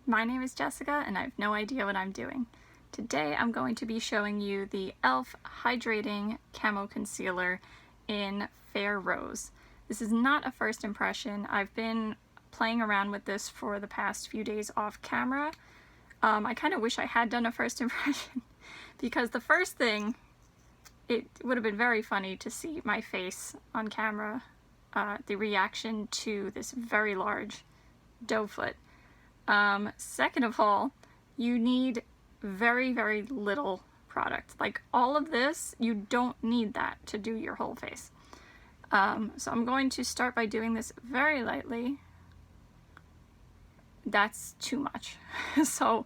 My name is Jessica and I have no idea what I'm doing. Today I'm going to be showing you the e.l.f. Hydrating Camo Concealer in Fair Rose. This is not a first impression. I've been playing around with this for the past few days off camera. I kind of wish I had done a first impression because the first thing, it would have been very funny to see my face on camera, the reaction to this very large doe foot. Second of all, you need very, very little product. Like all of this, you don't need that to do your whole face. So I'm going to start by doing this very lightly. That's too much. So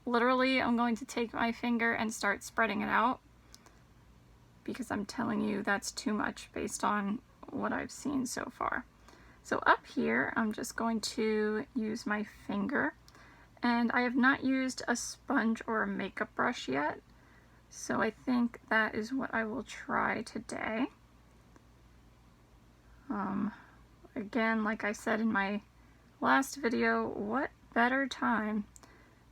literally I'm going to take my finger and start spreading it out because I'm telling you that's too much based on what I've seen so far. So up here, I'm just going to use my finger, and I have not used a sponge or a makeup brush yet, so I think that is what I will try today. Again, like I said in my last video, what better time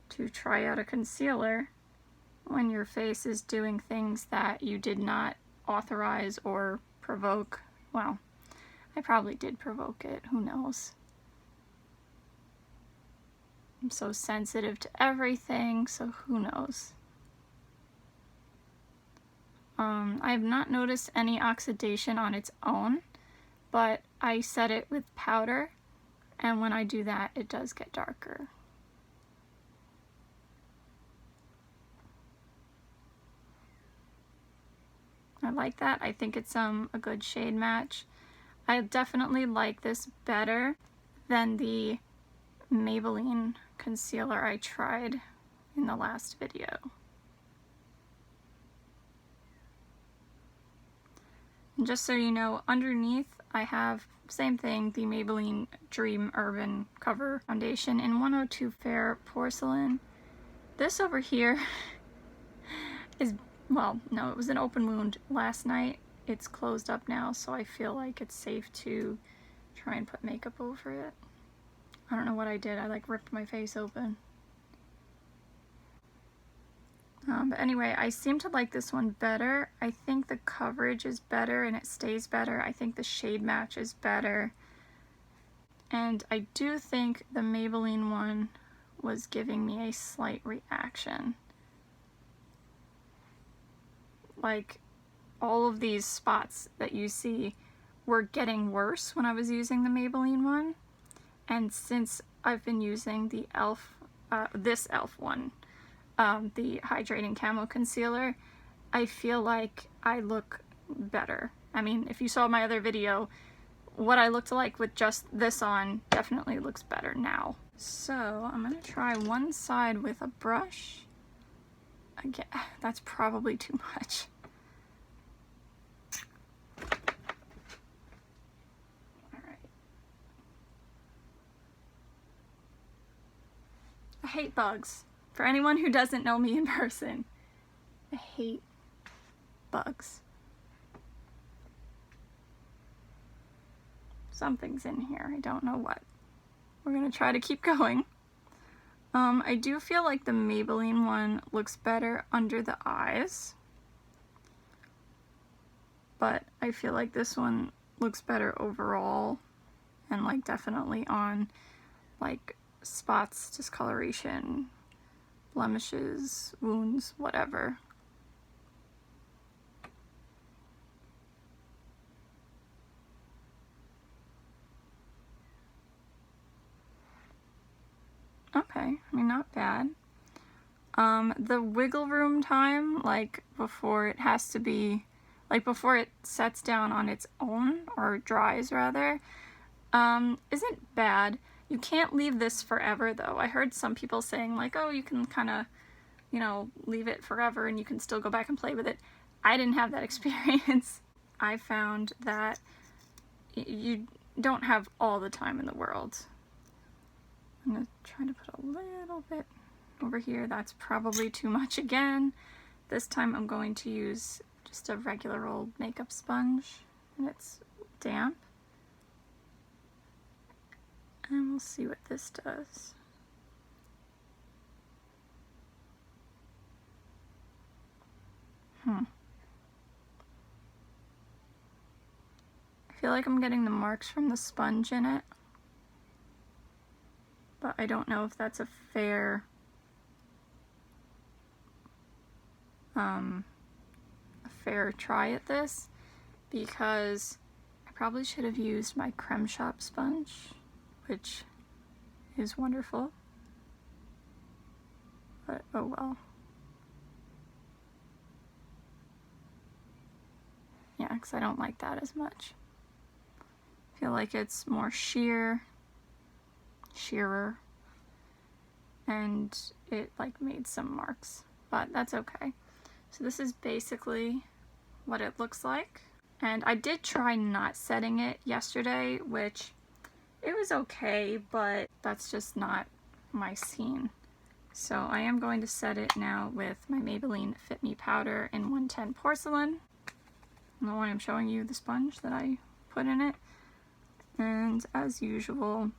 to try out a concealer when your face is doing things that you did not authorize or provoke. Well, I probably did provoke it, who knows. I'm so sensitive to everything, so who knows. I have not noticed any oxidation on its own, but I set it with powder, and when I do that, it does get darker. I like that. I think it's a good shade match. I definitely like this better than the Maybelline concealer I tried in the last video. And just so you know, underneath I have, same thing, the Maybelline Dream Urban Cover Foundation in 102 Fair Porcelain. This over here is, well, no, it was an open wound last night. It's closed up now, so I feel like it's safe to try and put makeup over it. I don't know what I did. I like ripped my face open. But anyway, I seem to like this one better. I think the coverage is better and it stays better. I think the shade match is better. And I do think the Maybelline one was giving me a slight reaction. Like, all of these spots that you see were getting worse when I was using the Maybelline one. And since I've been using the e.l.f., this e.l.f. one, the Hydrating Camo Concealer, I feel like I look better. I mean, if you saw my other video, what I looked like with just this on definitely looks better now. So I'm gonna try one side with a brush. Again, that's probably too much. I hate bugs. For anyone who doesn't know me in person, I hate bugs. Something's in here, I don't know what. We're gonna try to keep going. I do feel like the Maybelline one looks better under the eyes, but I feel like this one looks better overall, and like definitely on like spots, discoloration, blemishes, wounds, whatever. Okay, I mean, not bad. The wiggle room time, like before it has to be, like before it sets down on its own, or dries rather, isn't bad. You can't leave this forever though. I heard some people saying like, oh, you can kind of, you know, leave it forever and you can still go back and play with it. I didn't have that experience. I found that you don't have all the time in the world. I'm gonna try to put a little bit over here. That's probably too much again. This time I'm going to use just a regular old makeup sponge, and it's damp. And we'll see what this does. I feel like I'm getting the marks from the sponge in it, but I don't know if that's a fair try at this, because I probably should have used my Creme Shop sponge, which is wonderful, but oh well. Yeah, because I don't like that as much. I feel like it's more sheerer, and it like made some marks, but that's okay. So this is basically what it looks like. And I did try not setting it yesterday, which it was okay, but that's just not my scene. So I am going to set it now with my Maybelline Fit Me powder in 110 Porcelain. And the one I'm showing you the sponge that I put in it. And as usual,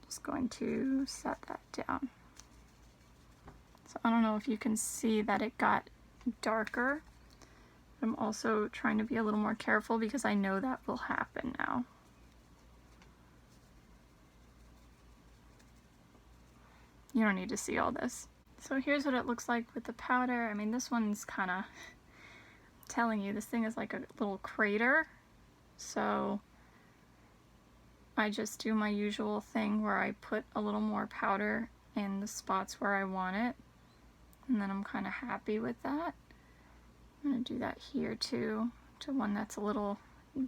just going to set that down. So I don't know if you can see that it got darker. I'm also trying to be a little more careful because I know that will happen now. You don't need to see all this. So here's what it looks like with the powder. I mean, this one's kind of telling you this thing is like a little crater. So I just do my usual thing where I put a little more powder in the spots where I want it. And then I'm kind of happy with that. I'm going to do that here too, to one that's a little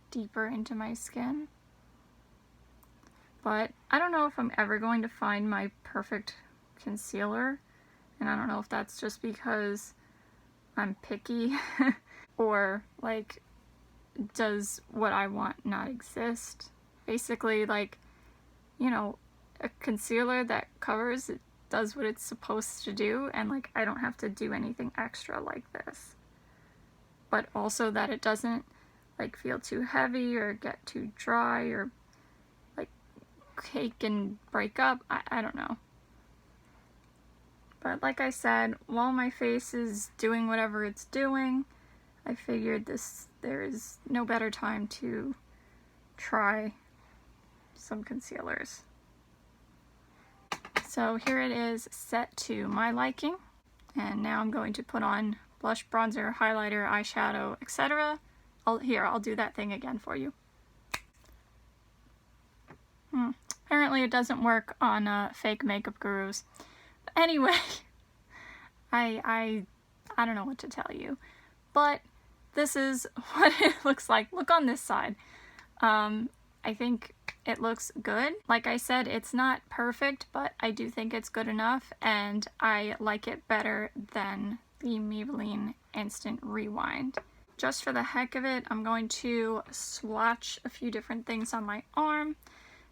deeper into my skin. But I don't know if I'm ever going to find my perfect concealer, and I don't know if that's just because I'm picky or like, does what I want not exist? Basically, like, you know, a concealer that covers, it does what it's supposed to do, and like I don't have to do anything extra like this. But also that it doesn't like feel too heavy or get too dry or like cake and break up. I don't know. But like I said, while my face is doing whatever it's doing, I figured there is no better time to try some concealers. So here it is set to my liking, and now I'm going to put on blush, bronzer, highlighter, eyeshadow, etc. I'll do that thing again for you. Apparently it doesn't work on fake makeup gurus. But anyway, I don't know what to tell you, but this is what it looks like. Look on this side. I think it looks good. Like I said, it's not perfect, but I do think it's good enough, and I like it better than the Maybelline Instant Rewind. Just for the heck of it, I'm going to swatch a few different things on my arm.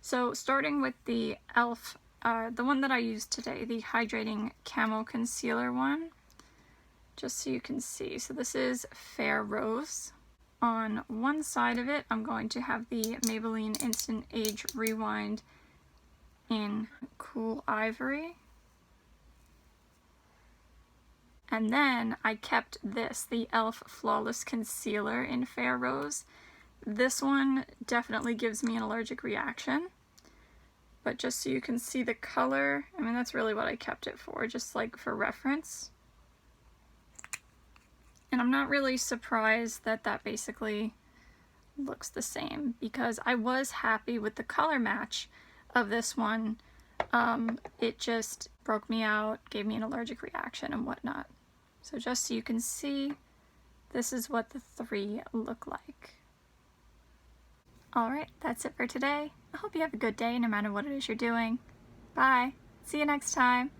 So starting with the e.l.f., the one that I used today, the Hydrating Camo Concealer one, just so you can see. So this is Fair Rose. On one side of it, I'm going to have the Maybelline Instant Age Rewind in Cool Ivory. And then I kept this, the e.l.f. Flawless Concealer in Fair Rose. This one definitely gives me an allergic reaction. But just so you can see the color, I mean, that's really what I kept it for, just like for reference. And I'm not really surprised that that basically looks the same, because I was happy with the color match of this one. It just broke me out, gave me an allergic reaction and whatnot. So just so you can see, this is what the three look like. Alright, that's it for today. I hope you have a good day no matter what it is you're doing. Bye! See you next time!